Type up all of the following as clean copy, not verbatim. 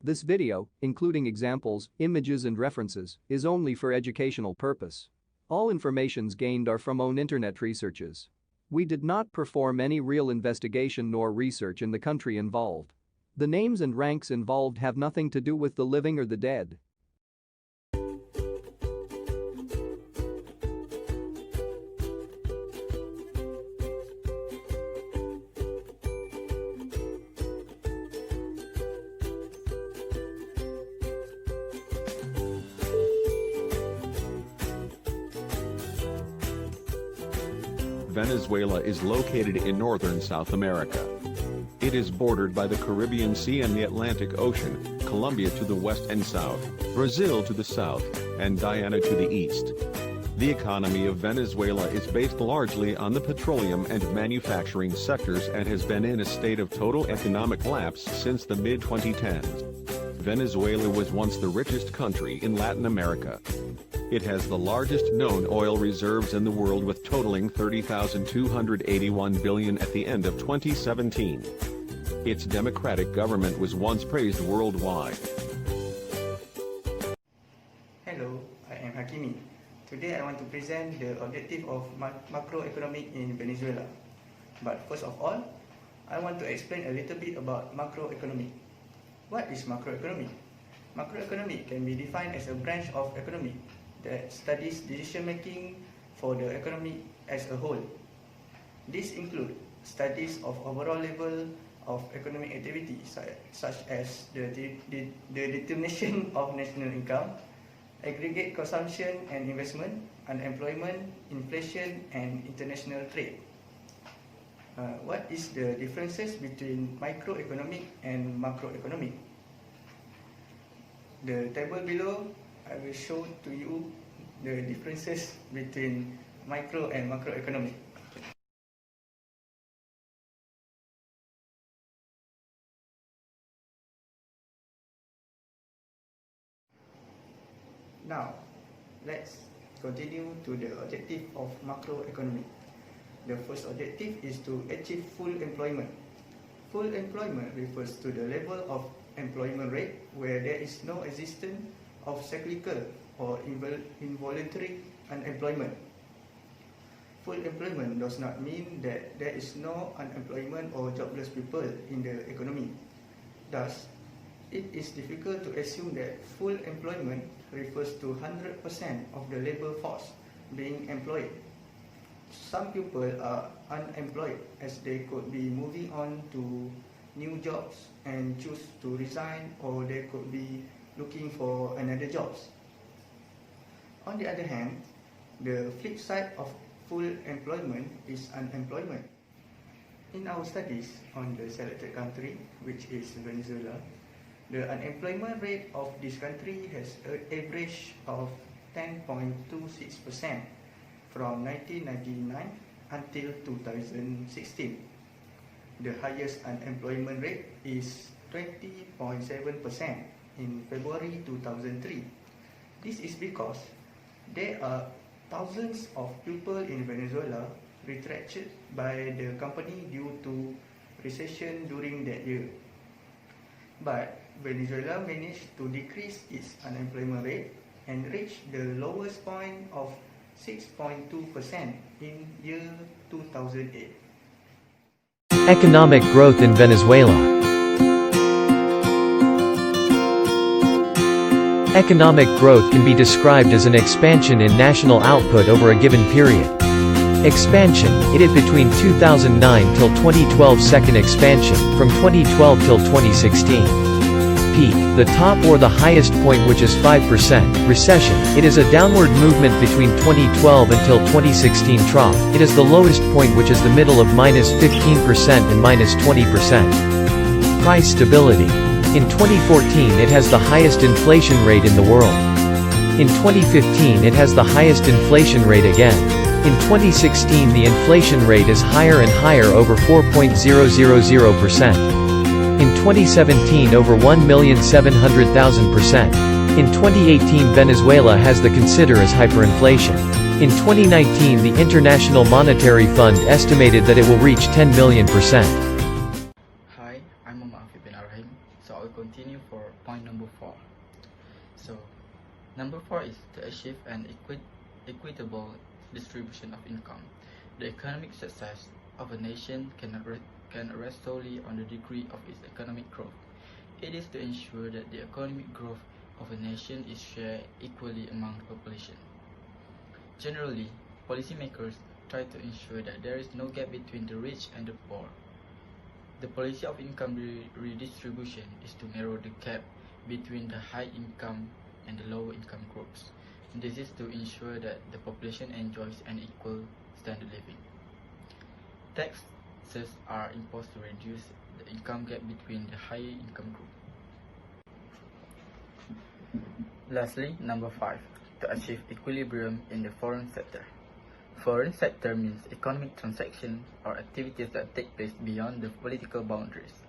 This video, including examples, images and references, is only for educational purpose. All informations gained are from own internet researches. We did not perform any real investigation nor research in the country involved. The names and ranks involved have nothing to do with the living or the dead. Venezuela is located in northern South America. It is bordered by the Caribbean Sea and the Atlantic Ocean, Colombia to the west and south, Brazil to the south, and Guyana to the east. The economy of Venezuela is based largely on the petroleum and manufacturing sectors and has been in a state of total economic collapse since the mid-2010s. Venezuela was once the richest country in Latin America. It has the largest known oil reserves in the world with totaling 30,281 billion at the end of 2017. Its democratic government was once praised worldwide. Hello, I am Hakimi. Today I want to present the objective of macroeconomic in Venezuela. But first of all, I want to explain a little bit about macroeconomic. What is macroeconomic? Macroeconomic can be defined as a branch of economy that studies decision-making for the economy as a whole. This includes studies of overall level of economic activity such as the determination of national income, aggregate consumption and investment, unemployment, inflation, and international trade. What is the differences between microeconomic and macroeconomic? The table below, I will show to you the differences between micro and macroeconomic. Now, let's continue to the objective of macroeconomic. The first objective is to achieve full employment. Full employment refers to the level of employment rate where there is no existence of cyclical or involuntary unemployment. Full employment does not mean that there is no unemployment or jobless people in the economy. Thus, it is difficult to assume that full employment refers to 100% of the labor force being employed. Some people are unemployed as they could be moving on to new jobs and choose to resign, or they could be looking for another jobs. On the other hand, the flip side of full employment is unemployment. In our studies on the selected country, which is Venezuela, the unemployment rate of this country has an average of 10.26% from 1999 until 2016. The highest unemployment rate is 20.7% in February 2003. This is because there are thousands of people in Venezuela retrenched by the company due to recession during that year. But Venezuela managed to decrease its unemployment rate and reach the lowest point of 6.2% in year 2008. Economic growth in Venezuela. Economic growth can be described as an expansion in national output over a given period. Expansion, it is between 2009 till 2012. Second expansion, from 2012 till 2016. Peak, the top or the highest point which is 5%. Recession, it is a downward movement between 2012 until 2016. Trough, it is the lowest point which is the middle of -15% and -20%. Price stability. In 2014 it has the highest inflation rate in the world. In 2015 it has the highest inflation rate again. In 2016 the inflation rate is higher and higher, over 4.000%. In 2017 over 1,700,000%. In 2018 Venezuela has the consider as hyperinflation. In 2019 the International Monetary Fund estimated that it will reach 10 million%. Hi, I'm Muhammad bin Arahim, so I will continue for point point number 4. So, number 4 is to achieve an equitable distribution of income. The economic success of a nation cannot rest solely on the degree of its economic growth. It is to ensure that the economic growth of a nation is shared equally among the population. Generally, policymakers try to ensure that there is no gap between the rich and the poor. The policy of income redistribution is to narrow the gap between the high income and the lower income groups. This is to ensure that the population enjoys an equal standard living. Taxes are imposed to reduce the income gap between the higher income group. Lastly, number 5, to achieve equilibrium in the foreign sector. Foreign sector means economic transactions or activities that take place beyond the political boundaries.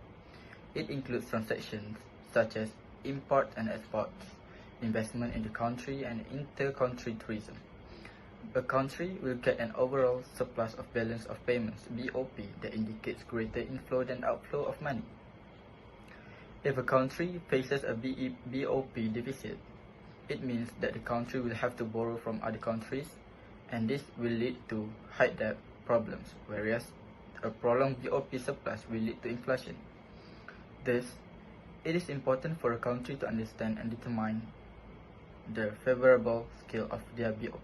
It includes transactions such as import and exports, investment in the country, and inter-country tourism. A country will get an overall surplus of balance of payments (BOP) that indicates greater inflow than outflow of money. If a country faces a BOP deficit, it means that the country will have to borrow from other countries, and this will lead to high debt problems, whereas a prolonged BOP surplus will lead to inflation. Thus, it is important for a country to understand and determine the favorable scale of their BOP.